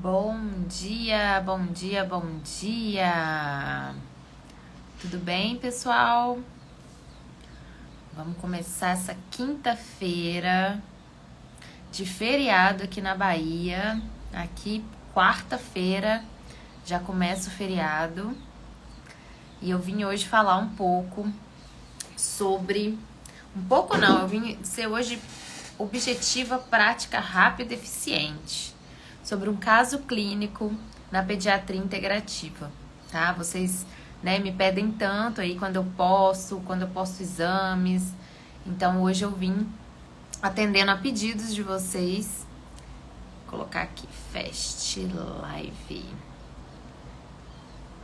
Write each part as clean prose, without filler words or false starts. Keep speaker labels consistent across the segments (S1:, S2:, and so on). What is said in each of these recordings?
S1: Bom dia, bom dia, bom dia! Tudo bem, pessoal? Vamos começar essa quinta-feira de feriado aqui na Bahia. Aqui, quarta-feira, já começa o feriado. E eu vim hoje falar um pouco sobre... eu vim ser hoje objetiva, prática, rápida e eficiente. Sobre um caso clínico na pediatria integrativa, tá? Vocês, me pedem tanto aí quando eu posto exames. Então, hoje eu vim atendendo a pedidos de vocês. Vou colocar aqui, Fast Live.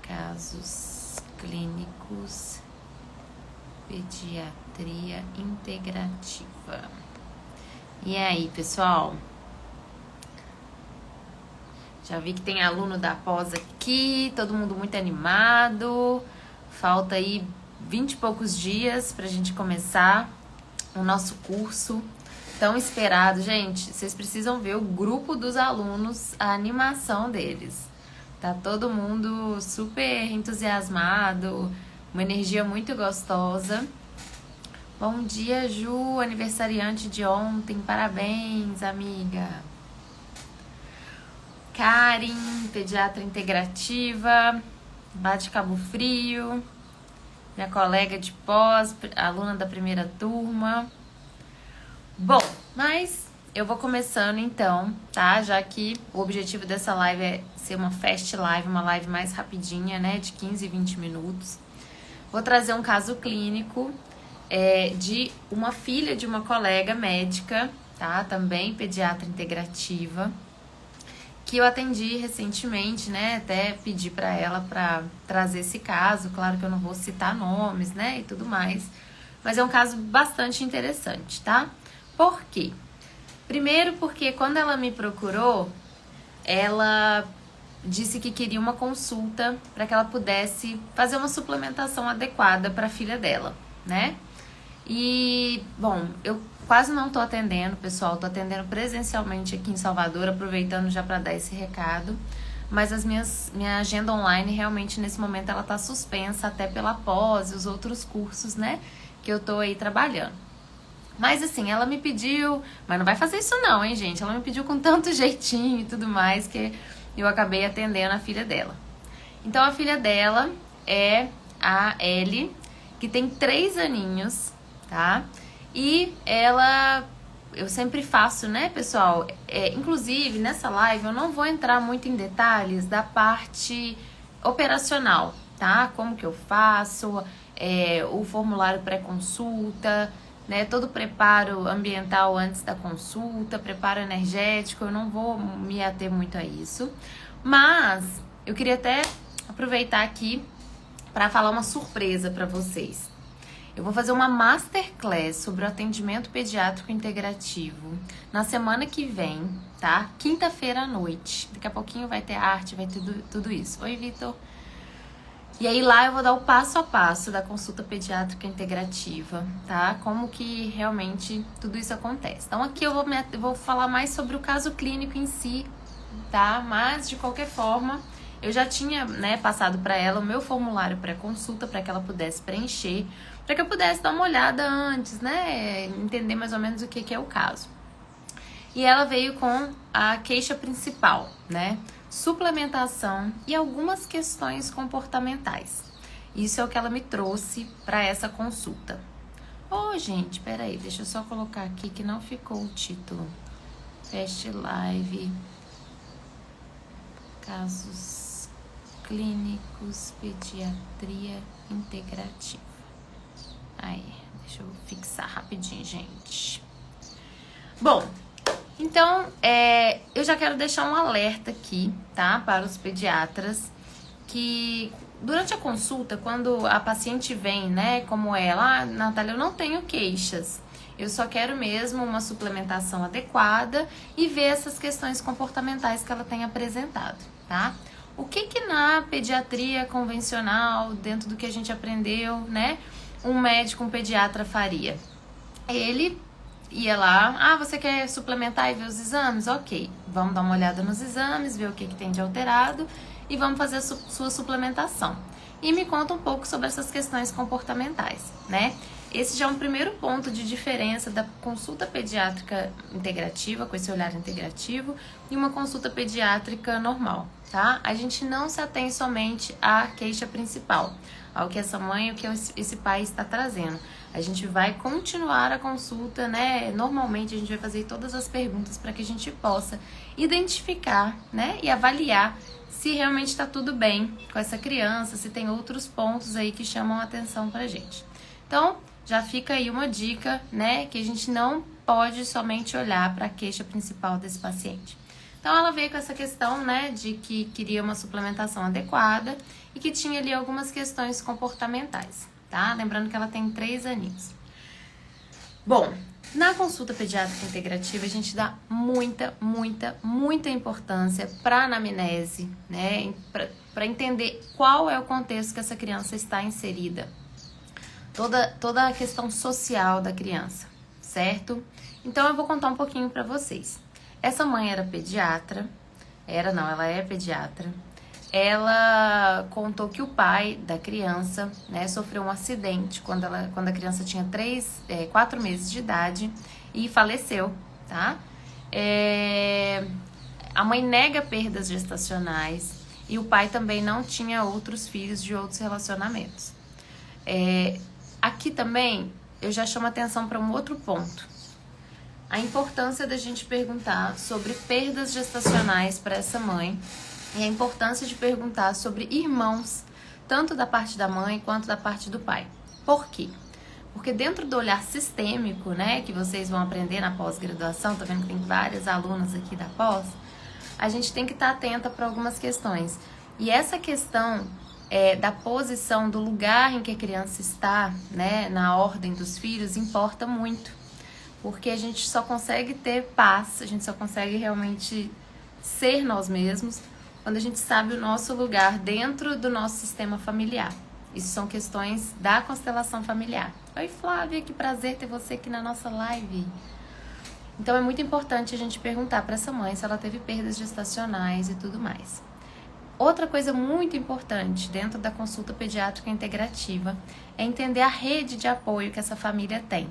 S1: Casos clínicos, pediatria integrativa. E aí, pessoal? Já vi que tem aluno da pós aqui, todo mundo muito animado. Falta aí 20 e poucos dias pra gente começar o nosso curso tão esperado. Gente, vocês precisam ver o grupo dos alunos, a animação deles. Tá todo mundo super entusiasmado, uma energia muito gostosa. Bom dia, Ju, aniversariante de ontem. Parabéns, amiga. Karen, pediatra integrativa, lá de Cabo Frio, minha colega de pós, aluna da primeira turma. Bom, mas eu vou começando então, tá? Já que o objetivo dessa live é ser uma fast live, uma live mais rapidinha, né? De 15, 20 minutos. Vou trazer um caso clínico de uma filha de uma colega médica, tá? Também pediatra integrativa, que eu atendi recentemente, né? Até pedi para ela para trazer esse caso. Claro que eu não vou citar nomes, né? E tudo mais. Mas é um caso bastante interessante, tá? Por quê? Primeiro porque quando ela me procurou, ela disse que queria uma consulta para que ela pudesse fazer uma suplementação adequada para a filha dela, né? E, bom, eu quase não tô atendendo, pessoal. Tô atendendo presencialmente aqui em Salvador, aproveitando já para dar esse recado. Mas minha agenda online, realmente, nesse momento, ela tá suspensa até pela pós e os outros cursos, né? Que eu tô aí trabalhando. Mas, assim, ela me pediu... Mas não vai fazer isso não, hein, gente? Ela me pediu com tanto jeitinho e tudo mais que eu acabei atendendo a filha dela. Então, a filha dela é a Ellie, que tem 3 aninhos, tá? E eu sempre faço, né, pessoal? Inclusive, nessa live eu não vou entrar muito em detalhes da parte operacional, tá? Como que eu faço, o formulário pré-consulta, né? Todo o preparo ambiental antes da consulta, preparo energético, eu não vou me ater muito a isso. Mas eu queria até aproveitar aqui para falar uma surpresa para vocês. Eu vou fazer uma masterclass sobre o atendimento pediátrico integrativo na semana que vem, tá? Quinta-feira à noite. Daqui a pouquinho vai ter arte, vai ter tudo isso. Oi, Vitor. E aí lá eu vou dar o passo a passo da consulta pediátrica integrativa, tá? Como que realmente tudo isso acontece. Então aqui eu vou falar mais sobre o caso clínico em si, tá? Mas de qualquer forma... Eu já tinha, passado para ela o meu formulário pré-consulta para que ela pudesse preencher, para que eu pudesse dar uma olhada antes, né? Entender mais ou menos o que é o caso. E ela veio com a queixa principal, né? Suplementação e algumas questões comportamentais. Isso é o que ela me trouxe para essa consulta. Gente, peraí, deixa eu só colocar aqui que não ficou o título. Fast Live. Casos clínicos, pediatria integrativa. Aí, deixa eu fixar rapidinho, gente. Bom, então, eu já quero deixar um alerta aqui, tá? Para os pediatras, que durante a consulta, quando a paciente vem, né, como ela, Natália, eu não tenho queixas. Eu só quero mesmo uma suplementação adequada e ver essas questões comportamentais que ela tem apresentado, tá? O que na pediatria convencional, dentro do que a gente aprendeu, né, um médico, um pediatra faria? Ele ia lá, você quer suplementar e ver os exames? Ok, vamos dar uma olhada nos exames, ver o que tem de alterado e vamos fazer a sua suplementação. E me conta um pouco sobre essas questões comportamentais, né? Esse já é um primeiro ponto de diferença da consulta pediátrica integrativa, com esse olhar integrativo, e uma consulta pediátrica normal, tá? A gente não se atém somente à queixa principal, ao que essa mãe, o que esse pai está trazendo. A gente vai continuar a consulta, né? Normalmente a gente vai fazer todas as perguntas para que a gente possa identificar, né? E avaliar se realmente está tudo bem com essa criança, se tem outros pontos aí que chamam a atenção pra gente. Então, já fica aí uma dica, né? Que a gente não pode somente olhar para a queixa principal desse paciente. Então, ela veio com essa questão, né? De que queria uma suplementação adequada e que tinha ali algumas questões comportamentais, tá? Lembrando que ela tem 3 aninhos. Bom, na consulta pediátrica integrativa, a gente dá muita importância para a anamnese, né? Para entender qual é o contexto que essa criança está inserida. Toda a questão social da criança, certo? Então, eu vou contar um pouquinho para vocês. Essa mãe era pediatra, ela é pediatra. Ela contou que o pai da criança, né, sofreu um acidente quando a criança tinha 4 meses de idade e faleceu, tá? A mãe nega perdas gestacionais e o pai também não tinha outros filhos de outros relacionamentos. Aqui também eu já chamo atenção para um outro ponto. A importância da gente perguntar sobre perdas gestacionais para essa mãe e a importância de perguntar sobre irmãos, tanto da parte da mãe quanto da parte do pai. Por quê? Porque dentro do olhar sistêmico, né, que vocês vão aprender na pós-graduação, tá vendo que tem várias alunas aqui da pós, a gente tem que estar atenta para algumas questões. E essa questão da posição, do lugar em que a criança está, né, na ordem dos filhos, importa muito. Porque a gente só consegue ter paz, a gente só consegue realmente ser nós mesmos quando a gente sabe o nosso lugar dentro do nosso sistema familiar. Isso são questões da constelação familiar. Oi, Flávia, que prazer ter você aqui na nossa live. Então é muito importante a gente perguntar para essa mãe se ela teve perdas gestacionais e tudo mais. Outra coisa muito importante dentro da consulta pediátrica integrativa é entender a rede de apoio que essa família tem.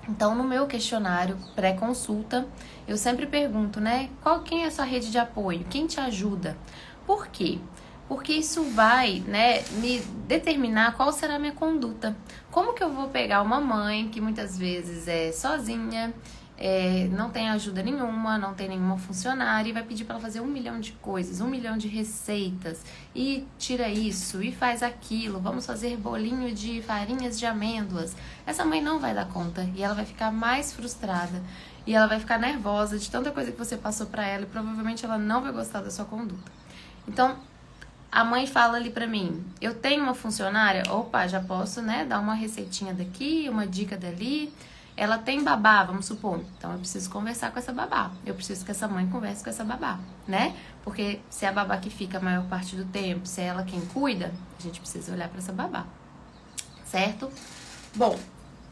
S1: Então, no meu questionário pré-consulta, eu sempre pergunto, né, quem é a sua rede de apoio? Quem te ajuda? Por quê? Porque isso vai, né, me determinar qual será a minha conduta. Como que eu vou pegar uma mãe que muitas vezes é sozinha, não tem ajuda nenhuma, não tem nenhuma funcionária e vai pedir para ela fazer 1 milhão de coisas, 1 milhão de receitas e tira isso e faz aquilo, vamos fazer bolinho de farinhas de amêndoas. Essa mãe não vai dar conta e ela vai ficar mais frustrada e ela vai ficar nervosa de tanta coisa que você passou para ela e provavelmente ela não vai gostar da sua conduta. Então, a mãe fala ali pra mim, eu tenho uma funcionária, opa, já posso, né, dar uma receitinha daqui, uma dica dali. Ela tem babá, vamos supor, então eu preciso conversar com essa babá, eu preciso que essa mãe converse com essa babá, né? Porque se é a babá que fica a maior parte do tempo, se é ela quem cuida, a gente precisa olhar para essa babá, certo? Bom,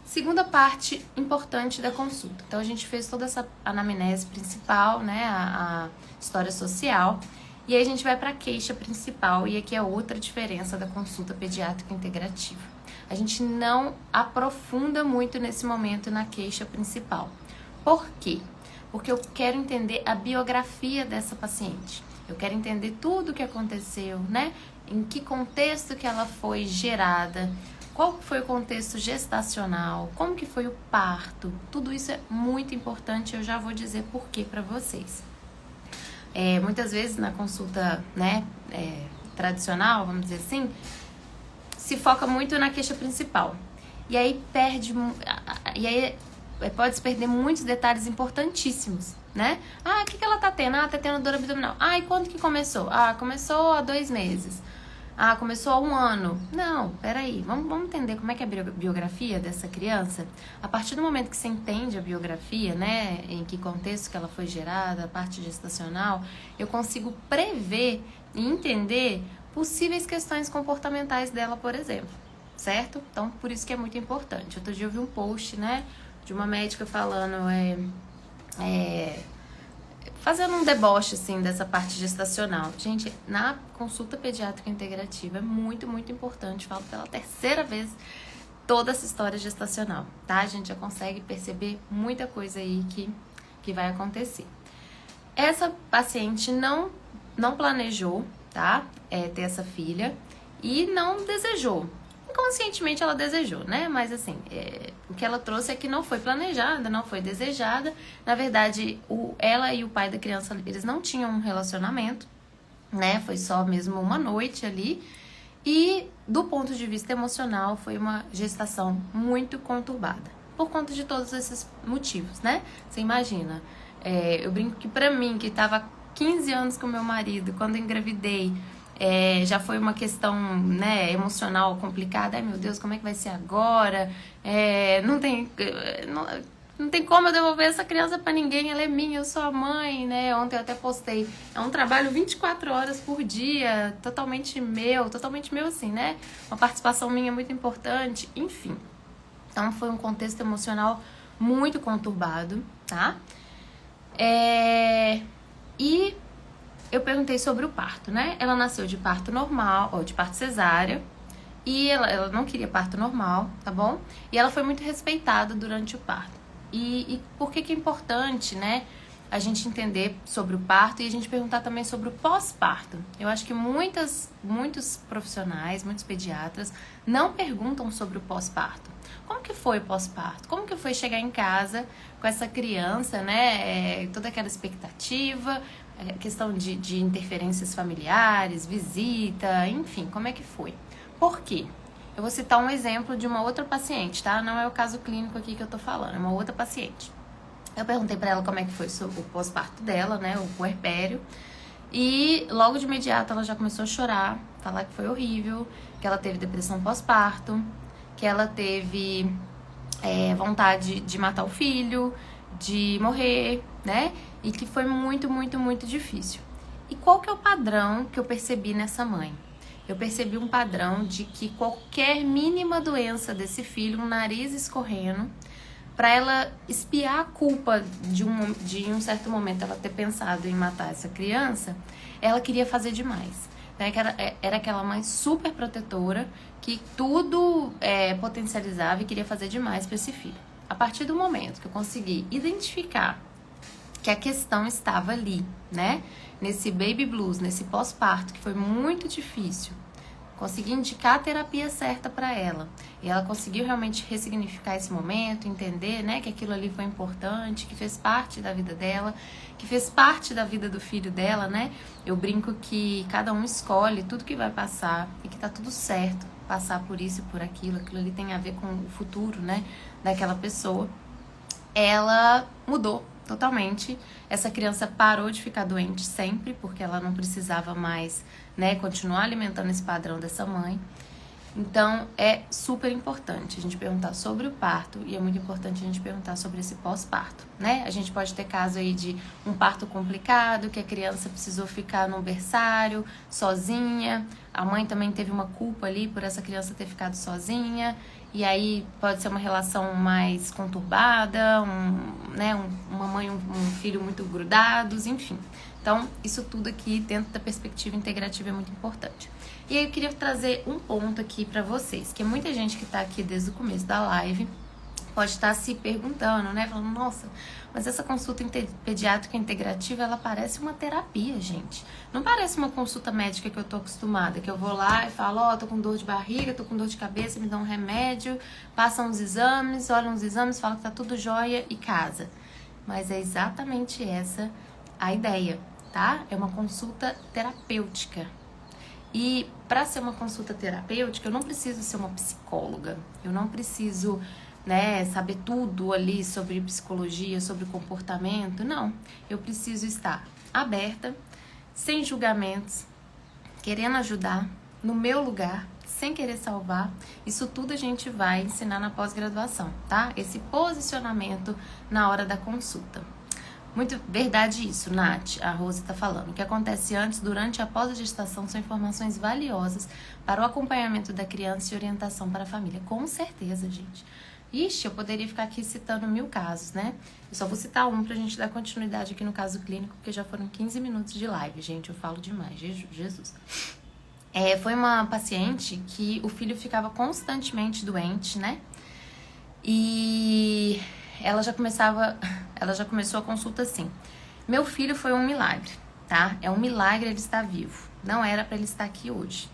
S1: segunda parte importante da consulta. Então a gente fez toda essa anamnese principal, né, a história social, e aí a gente vai para a queixa principal, e aqui é outra diferença da consulta pediátrica integrativa. A gente não aprofunda muito nesse momento na queixa principal. Por quê? Porque eu quero entender a biografia dessa paciente. Eu quero entender tudo o que aconteceu, né? Em que contexto que ela foi gerada, qual foi o contexto gestacional, como que foi o parto. Tudo isso é muito importante, eu já vou dizer por quê para vocês. Muitas vezes na consulta, né, tradicional, vamos dizer assim, se foca muito na queixa principal. E aí pode-se perder muitos detalhes importantíssimos, né? Ah, o que ela tá tendo? Ah, tá tendo dor abdominal. Ah, e quando que começou? Ah, começou há 2 meses. Ah, começou há 1 ano. Não, peraí, vamos entender como é que é a biografia dessa criança. A partir do momento que você entende a biografia, né, em que contexto que ela foi gerada, a parte gestacional, eu consigo prever e entender possíveis questões comportamentais dela, por exemplo, certo? Então, por isso que é muito importante. Outro dia eu vi um post, né, de uma médica falando, fazendo um deboche, assim, dessa parte gestacional. Gente, na consulta pediátrica integrativa é muito, muito importante, falo pela terceira vez, toda essa história gestacional, tá? A gente já consegue perceber muita coisa aí que vai acontecer. Essa paciente não planejou, tá? Ter essa filha e não desejou. Inconscientemente ela desejou, né? Mas assim, o que ela trouxe é que não foi planejada, não foi desejada. Na verdade, ela e o pai da criança, eles não tinham um relacionamento, né? Foi só mesmo uma noite ali. E do ponto de vista emocional, foi uma gestação muito conturbada. Por conta de todos esses motivos, né? Você imagina, eu brinco que pra mim, que tava 15 anos com meu marido, quando eu engravidei, já foi uma questão, né, emocional complicada. Ai, meu Deus, como é que vai ser agora? Não tem como eu devolver essa criança pra ninguém, ela é minha, eu sou a mãe, né? Ontem eu até postei. É um trabalho 24 horas por dia, totalmente meu assim, né? Uma participação minha muito importante, enfim. Então foi um contexto emocional muito conturbado, tá? E eu perguntei sobre o parto, né? Ela nasceu de parto normal, ou de parto cesárea, e ela não queria parto normal, tá bom? E ela foi muito respeitada durante o parto. E por que é importante, né, a gente entender sobre o parto e a gente perguntar também sobre o pós-parto? Eu acho que muitos profissionais, muitos pediatras não perguntam sobre o pós-parto. Como que foi o pós-parto? Como que foi chegar em casa com essa criança, né? Toda aquela expectativa, questão de interferências familiares, visita, enfim, como é que foi? Por quê? Eu vou citar um exemplo de uma outra paciente, tá? Não é o caso clínico aqui que eu tô falando, é uma outra paciente. Eu perguntei pra ela como é que foi o pós-parto dela, né? O puerpério. E logo de imediato ela já começou a chorar, falar que foi horrível, que ela teve depressão pós-parto, que ela teve vontade de matar o filho, de morrer, né? E que foi muito, muito, muito difícil. E qual que é o padrão que eu percebi nessa mãe? Eu percebi um padrão de que qualquer mínima doença desse filho, um nariz escorrendo, para ela espiar a culpa de um certo momento ela ter pensado em matar essa criança, ela queria fazer demais. Né? Era aquela mãe super protetora que tudo potencializava e queria fazer demais para esse filho. A partir do momento que eu consegui identificar que a questão estava ali, né? Nesse baby blues, nesse pós-parto, que foi muito difícil, consegui indicar a terapia certa para ela. E ela conseguiu realmente ressignificar esse momento, entender, né, que aquilo ali foi importante, que fez parte da vida dela, que fez parte da vida do filho dela, né? Eu brinco que cada um escolhe tudo que vai passar e que tá tudo certo passar por isso e por aquilo ali tem a ver com o futuro, né, daquela pessoa. Ela mudou totalmente. Essa criança parou de ficar doente sempre, porque ela não precisava mais, né, continuar alimentando esse padrão dessa mãe. Então, é super importante a gente perguntar sobre o parto e é muito importante a gente perguntar sobre esse pós-parto, né? A gente pode ter caso aí de um parto complicado, que a criança precisou ficar num berçário, sozinha. A mãe também teve uma culpa ali por essa criança ter ficado sozinha. E aí pode ser uma relação mais conturbada, uma mãe e um filho muito grudados, enfim. Então, isso tudo aqui dentro da perspectiva integrativa é muito importante. E aí eu queria trazer um ponto aqui pra vocês, que muita gente que tá aqui desde o começo da live pode estar se perguntando, né? Falando, nossa, mas essa consulta pediátrica integrativa, ela parece uma terapia, gente. Não parece uma consulta médica que eu tô acostumada, que eu vou lá e falo, ó, tô com dor de barriga, tô com dor de cabeça, me dão um remédio, passam uns exames, olham uns exames, falam que tá tudo jóia e casa. Mas é exatamente essa a ideia, tá? É uma consulta terapêutica. E para ser uma consulta terapêutica, eu não preciso ser uma psicóloga, eu não preciso, né, saber tudo ali sobre psicologia, sobre comportamento, não. Eu preciso estar aberta, sem julgamentos, querendo ajudar, no meu lugar, sem querer salvar. Isso tudo a gente vai ensinar na pós-graduação, tá? Esse posicionamento na hora da consulta. Muito verdade isso, Nath, a Rose está falando. O que acontece antes, durante e após a gestação são informações valiosas para o acompanhamento da criança e orientação para a família. Com certeza, gente. Ixi, eu poderia ficar aqui citando 1000 casos, né? Eu só vou citar um pra gente dar continuidade aqui no caso clínico, porque já foram 15 minutos de live, gente. Eu falo demais, Jesus. Foi uma paciente que o filho ficava constantemente doente, né? E ela já começou a consulta assim: meu filho foi um milagre, tá? É um milagre ele estar vivo. Não era pra ele estar aqui hoje.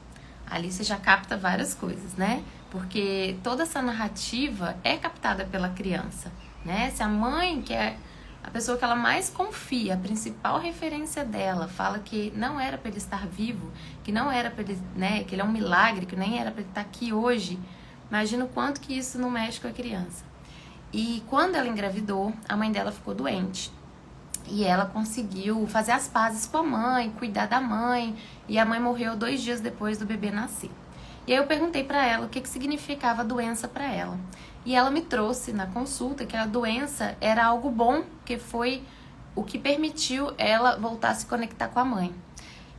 S1: Ali você já capta várias coisas, né? Porque toda essa narrativa é captada pela criança, né? Se a mãe, que é a pessoa que ela mais confia, a principal referência dela, fala que não era para ele estar vivo, que não era para ele, né, que ele é um milagre, que nem era para ele estar aqui hoje, imagina o quanto que isso não mexe com a criança. E quando ela engravidou, a mãe dela ficou doente. E ela conseguiu fazer as pazes com a mãe, cuidar da mãe, e a mãe morreu 2 dias depois do bebê nascer. E aí eu perguntei pra ela o que significava a doença pra ela. E ela me trouxe na consulta que a doença era algo bom, que foi o que permitiu ela voltar a se conectar com a mãe.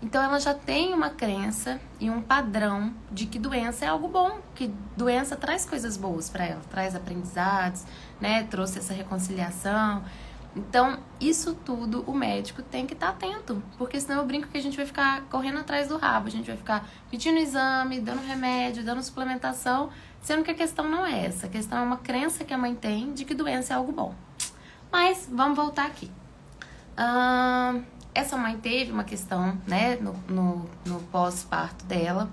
S1: Então ela já tem uma crença e um padrão de que doença é algo bom, que doença traz coisas boas pra ela, traz aprendizados, né? Trouxe essa reconciliação. Então, isso tudo o médico tem que estar atento, porque senão eu brinco que a gente vai ficar correndo atrás do rabo, a gente vai ficar pedindo exame, dando remédio, dando suplementação, sendo que a questão não é essa, a questão é uma crença que a mãe tem de que doença é algo bom. Mas, vamos voltar aqui. Essa mãe teve uma questão, né, no pós-parto dela.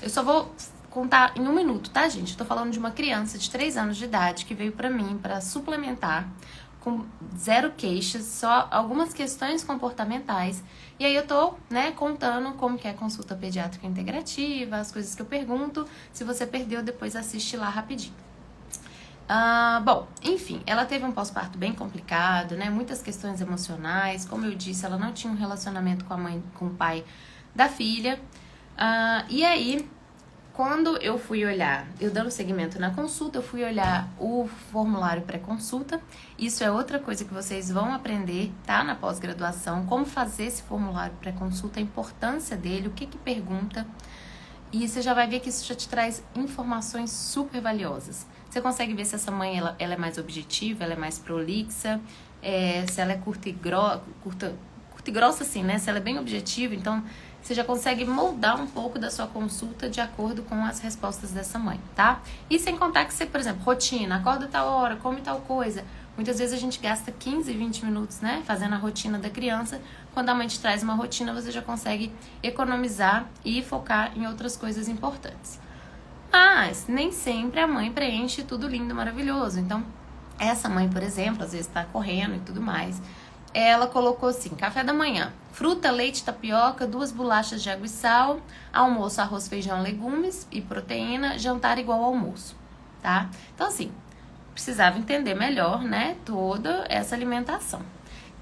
S1: Eu só vou contar em 1 minuto, tá, gente? Eu tô falando de uma criança de 3 anos de idade que veio pra mim pra suplementar, com 0 queixas, só algumas questões comportamentais. E aí eu tô, né, contando como que é a consulta pediátrica integrativa, as coisas que eu pergunto. Se você perdeu, depois assiste lá rapidinho. Bom, enfim, ela teve um pós-parto bem complicado, né, muitas questões emocionais. Como eu disse, ela não tinha um relacionamento com a mãe, com o pai da filha. E aí, quando eu fui olhar, eu dando seguimento na consulta, eu fui olhar o formulário pré-consulta. Isso é outra coisa que vocês vão aprender, tá? Na pós-graduação, como fazer esse formulário pré-consulta, a importância dele, o que pergunta. E você já vai ver que isso já te traz informações super valiosas. Você consegue ver se essa mãe ela é mais objetiva, ela é mais prolixa, se ela é curta e grossa assim, né? Se ela é bem objetiva, então você já consegue moldar um pouco da sua consulta de acordo com as respostas dessa mãe, tá? E sem contar que você, por exemplo, rotina, acorda tal hora, come tal coisa. Muitas vezes a gente gasta 15, 20 minutos, né, fazendo a rotina da criança. Quando a mãe te traz uma rotina, você já consegue economizar e focar em outras coisas importantes. Mas nem sempre a mãe preenche tudo lindo, maravilhoso. Então, essa mãe, por exemplo, às vezes tá correndo e tudo mais. Ela colocou assim: café da manhã, fruta, leite, tapioca, 2 bolachas de água e sal, almoço, arroz, feijão, legumes e proteína, jantar igual ao almoço, tá? Então, assim, precisava entender melhor, né, toda essa alimentação.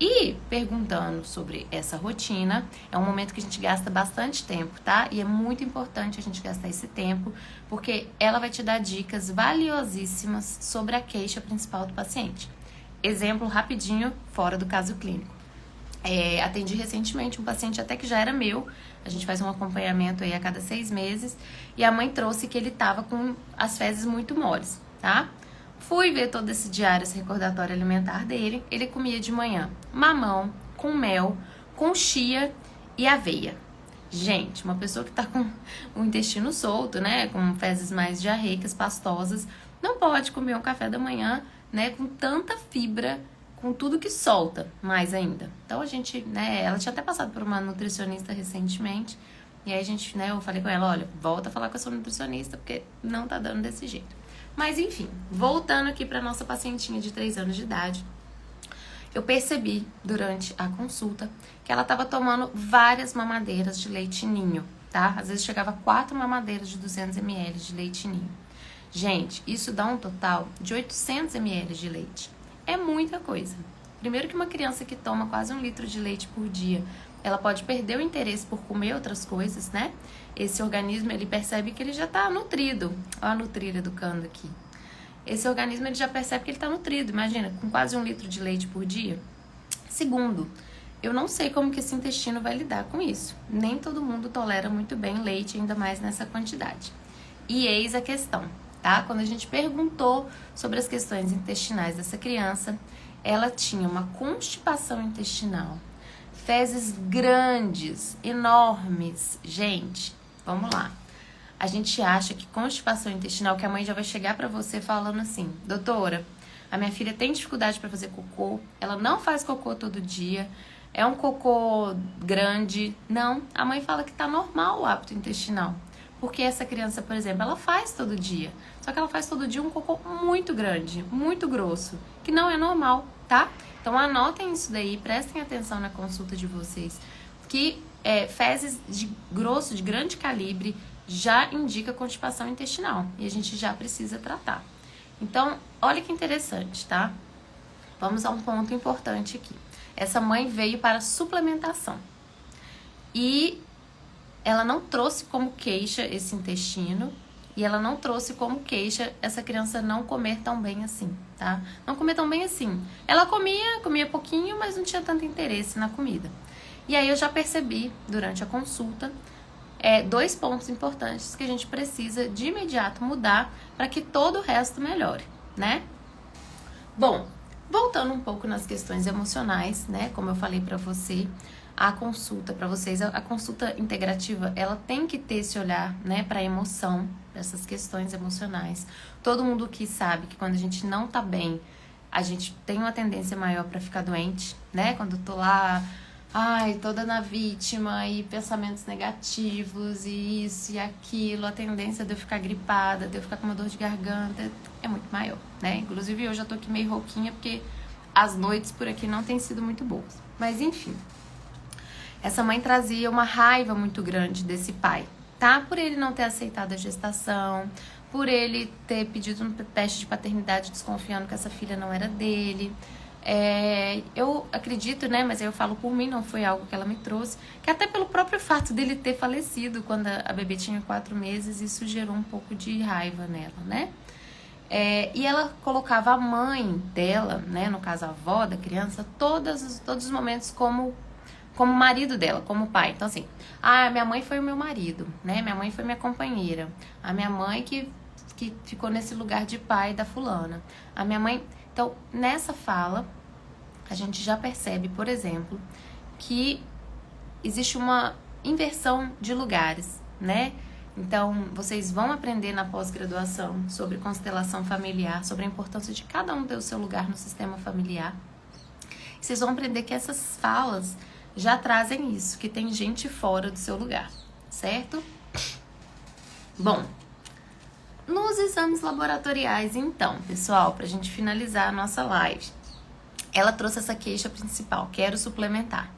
S1: E perguntando sobre essa rotina, é um momento que a gente gasta bastante tempo, tá? E é muito importante a gente gastar esse tempo, porque ela vai te dar dicas valiosíssimas sobre a queixa principal do paciente. Exemplo rapidinho, fora do caso clínico. Atendi recentemente um paciente até que já era meu. A gente faz um acompanhamento aí a cada 6 meses. E a mãe trouxe que ele tava com as fezes muito moles, tá? Fui ver todo esse diário, esse recordatório alimentar dele. Ele comia de manhã mamão, com mel, com chia e aveia. Gente, uma pessoa que tá com o intestino solto, né? Com fezes mais diarreicas, pastosas, não pode comer um café da manhã, né, com tanta fibra, com tudo que solta, mais ainda. Então a gente, né, ela tinha até passado por uma nutricionista recentemente, e aí a gente, né, eu falei com ela: olha, volta a falar com a sua nutricionista, porque não tá dando desse jeito. Mas enfim, voltando aqui pra nossa pacientinha de 3 anos de idade, eu percebi durante a consulta que ela tava tomando várias mamadeiras de leite ninho, tá? Às vezes chegava 4 mamadeiras de 200 ml de leite ninho. Gente, isso dá um total de 800 ml de leite. É muita coisa. Primeiro que uma criança que toma quase 1 litro de leite por dia, ela pode perder o interesse por comer outras coisas, né? Esse organismo, ele percebe que ele já tá nutrido. Olha a nutrida educando aqui. Esse organismo, ele já percebe que ele tá nutrido. Imagina, com quase 1 litro de leite por dia. Segundo, eu não sei como que esse intestino vai lidar com isso. Nem todo mundo tolera muito bem leite, ainda mais nessa quantidade. E eis a questão: tá? Quando a gente perguntou sobre as questões intestinais dessa criança, ela tinha uma constipação intestinal, fezes grandes, enormes. Gente, vamos lá. A gente acha que constipação intestinal, que a mãe já vai chegar pra você falando assim: doutora, a minha filha tem dificuldade pra fazer cocô, ela não faz cocô todo dia, é um cocô grande. Não, a mãe fala que tá normal o hábito intestinal. Porque essa criança, por exemplo, ela faz todo dia. Só que ela faz todo dia um cocô muito grande, muito grosso, que não é normal, tá? Então anotem isso daí, prestem atenção na consulta de vocês. Que fezes de grosso, de grande calibre, já indica constipação intestinal. E a gente já precisa tratar. Então, olha que interessante, tá? Vamos a um ponto importante aqui. Essa mãe veio para suplementação. E ela não trouxe como queixa esse intestino. E ela não trouxe como queixa essa criança não comer tão bem assim, tá? Não comer tão bem assim. Ela comia pouquinho, mas não tinha tanto interesse na comida. E aí eu já percebi, durante a consulta, 2 pontos importantes que a gente precisa de imediato mudar para que todo o resto melhore, né? Bom, voltando um pouco nas questões emocionais, né? Como eu falei para você, a consulta para vocês, a consulta integrativa, ela tem que ter esse olhar, né, para emoção, para essas questões emocionais. Todo mundo que sabe que quando a gente não tá bem, a gente tem uma tendência maior para ficar doente, né? Quando eu tô lá, toda na vítima e pensamentos negativos e isso e aquilo, a tendência de eu ficar gripada, de eu ficar com uma dor de garganta é muito maior, né? Inclusive eu já tô aqui meio rouquinha porque as noites por aqui não têm sido muito boas. Mas enfim, essa mãe trazia uma raiva muito grande desse pai, tá? Por ele não ter aceitado a gestação, por ele ter pedido um teste de paternidade desconfiando que essa filha não era dele. Eu acredito, né, mas aí eu falo por mim, não foi algo que ela me trouxe, que até pelo próprio fato dele ter falecido quando a bebê tinha 4 meses, isso gerou um pouco de raiva nela, né? E ela colocava a mãe dela, né, no caso a avó da criança, todos os momentos como marido dela, como pai. Então assim, minha mãe foi o meu marido, né, minha mãe foi minha companheira, a minha mãe que ficou nesse lugar de pai da fulana, a minha mãe. Então, nessa fala, a gente já percebe, por exemplo, que existe uma inversão de lugares, né? Então, vocês vão aprender na pós-graduação sobre constelação familiar, sobre a importância de cada um ter o seu lugar no sistema familiar. E vocês vão aprender que essas falas já trazem isso, que tem gente fora do seu lugar, certo? Bom, nos exames laboratoriais, então, pessoal, pra gente finalizar a nossa live, ela trouxe essa queixa principal: quero suplementar.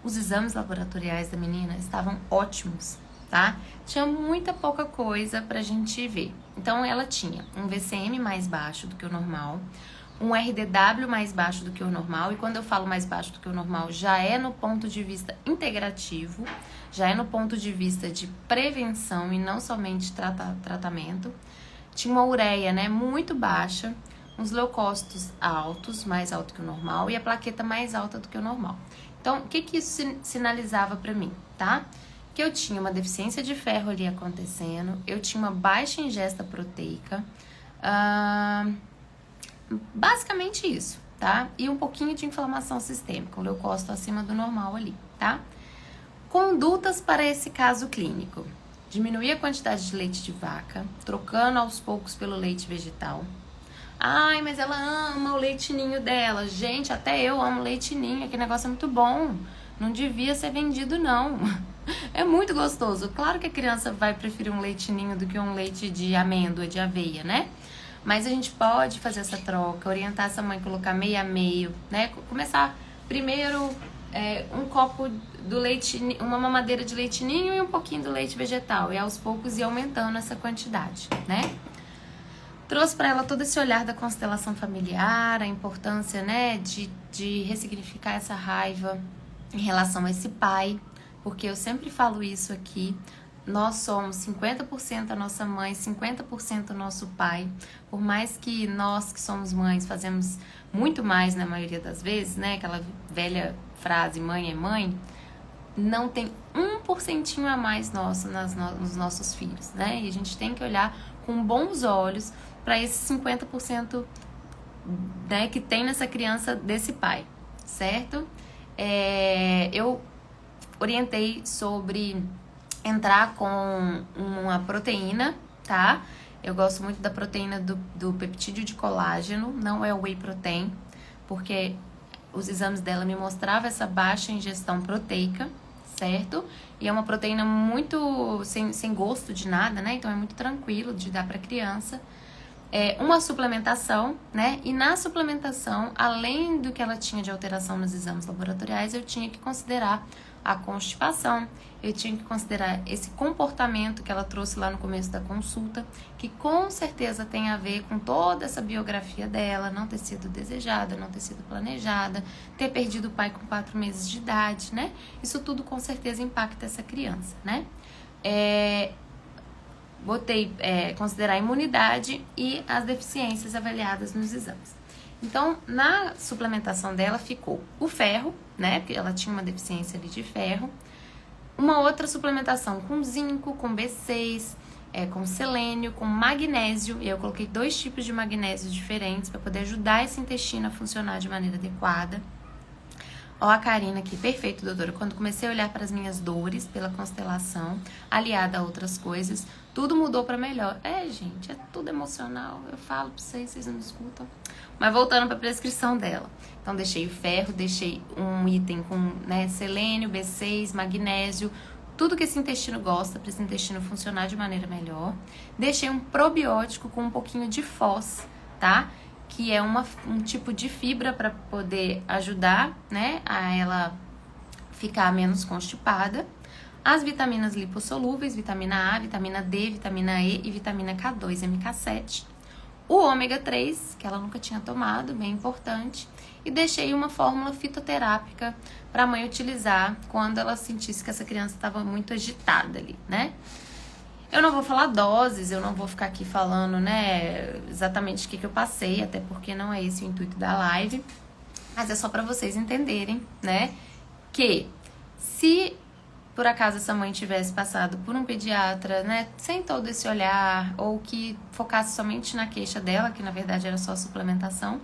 S1: Os exames laboratoriais da menina estavam ótimos, tá? Tinha muita pouca coisa pra gente ver. Então, ela tinha um VCM mais baixo do que o normal, um RDW mais baixo do que o normal, e quando eu falo mais baixo do que o normal, já é no ponto de vista integrativo, já é no ponto de vista de prevenção e não somente tratamento. Tinha uma ureia, né, muito baixa, uns leucócitos altos, mais alto que o normal, e a plaqueta mais alta do que o normal. Então, o que isso sinalizava pra mim, tá? Que eu tinha uma deficiência de ferro ali acontecendo, eu tinha uma baixa ingesta proteica, basicamente isso, tá? E um pouquinho de inflamação sistêmica, o leucócito acima do normal ali, tá? Condutas para esse caso clínico: diminuir a quantidade de leite de vaca, trocando aos poucos pelo leite vegetal. Mas ela ama o leite ninho dela. Gente, até eu amo leite ninho, aquele negócio é muito bom. Não devia ser vendido, não. É muito gostoso. Claro que a criança vai preferir um leite ninho do que um leite de amêndoa, de aveia, né? Mas a gente pode fazer essa troca, orientar essa mãe a colocar meio a meio, né? Começar primeiro um copo do leite, uma mamadeira de leite ninho e um pouquinho do leite vegetal. E aos poucos ir aumentando essa quantidade, né? Trouxe para ela todo esse olhar da constelação familiar, a importância, né, de ressignificar essa raiva em relação a esse pai, porque eu sempre falo isso aqui: nós somos 50% a nossa mãe, 50% o nosso pai. Por mais que nós que somos mães fazemos muito mais na maioria das vezes, né, aquela velha frase, mãe é mãe, não tem 1% a mais nosso nos nossos filhos, né? E a gente tem que olhar com bons olhos para esses 50%, né, que tem nessa criança desse pai, certo? Eu orientei sobre entrar com uma proteína, tá? Eu gosto muito da proteína do peptídeo de colágeno, não é o whey protein, porque os exames dela me mostravam essa baixa ingestão proteica, certo? E é uma proteína muito sem gosto de nada, né? Então é muito tranquilo de dar para criança. Uma suplementação, né? E na suplementação, além do que ela tinha de alteração nos exames laboratoriais, eu tinha que considerar a constipação, eu tinha que considerar esse comportamento que ela trouxe lá no começo da consulta, que com certeza tem a ver com toda essa biografia dela, não ter sido desejada, não ter sido planejada, ter perdido o pai com 4 meses de idade, né? Isso tudo com certeza impacta essa criança, né? Botei considerar a imunidade e as deficiências avaliadas nos exames. Então, na suplementação dela ficou o ferro, né? Porque ela tinha uma deficiência ali de ferro. Uma outra suplementação com zinco, com B6, com selênio, com magnésio. E eu coloquei 2 tipos de magnésio diferentes para poder ajudar esse intestino a funcionar de maneira adequada. Ó a Karina aqui, perfeito, doutora. Quando comecei a olhar para as minhas dores pela constelação, aliada a outras coisas, tudo mudou para melhor. Gente, é tudo emocional. Eu falo para vocês não me escutam. Mas voltando para a prescrição dela. Então, deixei o ferro, deixei um item com, né, selênio, B6, magnésio, tudo que esse intestino gosta, para esse intestino funcionar de maneira melhor. Deixei um probiótico com um pouquinho de Foz, tá? Que é um tipo de fibra para poder ajudar, né, a ela ficar menos constipada. As vitaminas lipossolúveis, vitamina A, vitamina D, vitamina E e vitamina K2, MK7. O ômega 3, que ela nunca tinha tomado, bem importante. E deixei uma fórmula fitoterápica para a mãe utilizar quando ela sentisse que essa criança estava muito agitada ali, né? Eu não vou falar doses, eu não vou ficar aqui falando, né, exatamente o que eu passei, até porque não é esse o intuito da live. Mas é só para vocês entenderem, né, que se por acaso essa mãe tivesse passado por um pediatra, né, sem todo esse olhar, ou que focasse somente na queixa dela, que na verdade era só suplementação,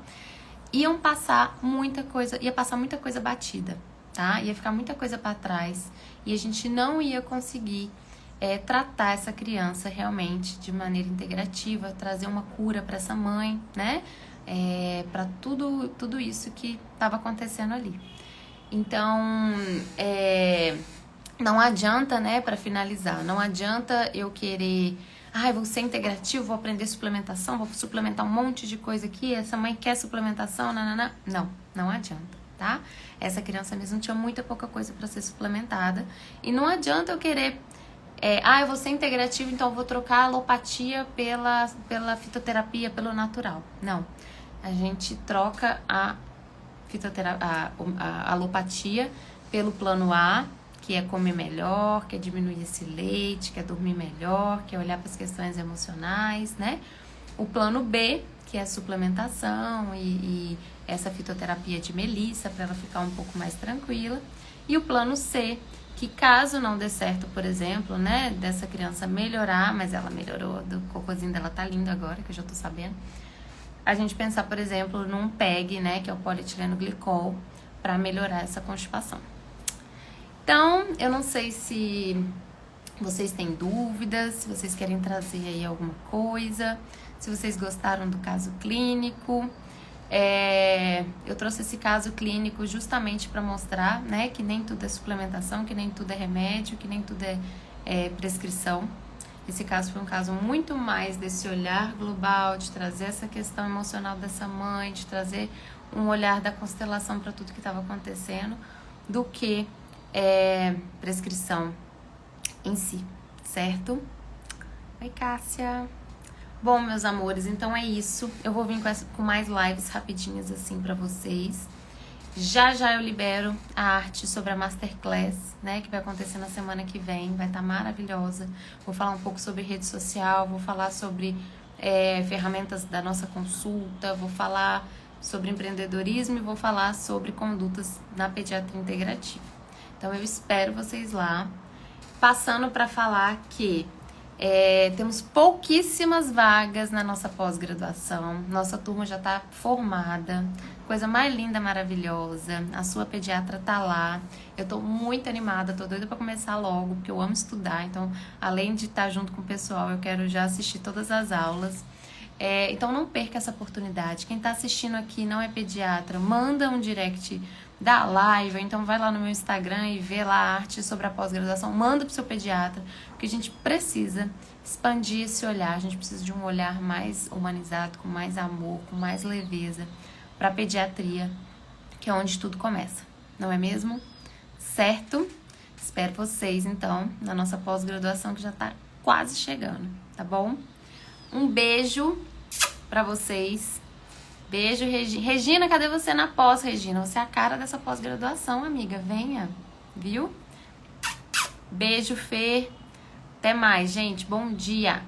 S1: ia passar muita coisa batida, tá? Ia ficar muita coisa para trás e a gente não ia conseguir tratar essa criança realmente de maneira integrativa, trazer uma cura para essa mãe, né? Para tudo isso que estava acontecendo ali. Então, não adianta, né, para finalizar, não adianta eu querer, vou ser integrativo, vou aprender suplementação, vou suplementar um monte de coisa aqui, essa mãe quer suplementação, não adianta, tá? Essa criança mesmo tinha muita pouca coisa para ser suplementada e não adianta eu querer, eu vou ser integrativo, então eu vou trocar a alopatia pela fitoterapia, pelo natural. Não, a gente troca a alopatia pelo plano A, que é comer melhor, que é diminuir esse leite, que é dormir melhor, que é olhar para as questões emocionais, né? O plano B, que é a suplementação e essa fitoterapia de melissa, para ela ficar um pouco mais tranquila. E o plano C, que caso não dê certo, por exemplo, né, dessa criança melhorar, mas ela melhorou, do cocôzinho dela tá lindo agora, que eu já tô sabendo. A gente pensar, por exemplo, num PEG, né, que é o polietileno glicol, para melhorar essa constipação. Então, eu não sei se vocês têm dúvidas, se vocês querem trazer aí alguma coisa, se vocês gostaram do caso clínico. Eu trouxe esse caso clínico justamente para mostrar, né, que nem tudo é suplementação, que nem tudo é remédio, que nem tudo é prescrição. Esse caso foi um caso muito mais desse olhar global, de trazer essa questão emocional dessa mãe, de trazer um olhar da constelação para tudo que estava acontecendo, do que prescrição em si, certo? Oi, Cássia. Bom, meus amores, então é isso. Eu vou vir com mais lives rapidinhas assim pra vocês. Já eu libero a arte sobre a Masterclass, né? Que vai acontecer na semana que vem. Vai estar maravilhosa. Vou falar um pouco sobre rede social, vou falar sobre ferramentas da nossa consulta, vou falar sobre empreendedorismo e vou falar sobre condutas na pediatria integrativa. Então eu espero vocês lá. Passando para falar que Temos pouquíssimas vagas na nossa pós-graduação. Nossa turma já está formada. Coisa mais linda, maravilhosa. A sua pediatra tá lá. Eu tô muito animada, tô doida para começar logo, porque eu amo estudar. Então, além de estar junto com o pessoal, eu quero já assistir todas as aulas. Então, não perca essa oportunidade. Quem tá assistindo aqui não é pediatra, manda um direct da live, então vai lá no meu Instagram e vê lá a arte sobre a pós-graduação, manda pro seu pediatra, porque a gente precisa expandir esse olhar, a gente precisa de um olhar mais humanizado, com mais amor, com mais leveza para a pediatria, que é onde tudo começa, não é mesmo? Certo? Espero vocês, então, na nossa pós-graduação, que já tá quase chegando, tá bom? Um beijo pra vocês. Beijo, Regina. Regina, cadê você na pós, Regina? Você é a cara dessa pós-graduação, amiga. Venha, viu? Beijo, Fê. Até mais, gente. Bom dia.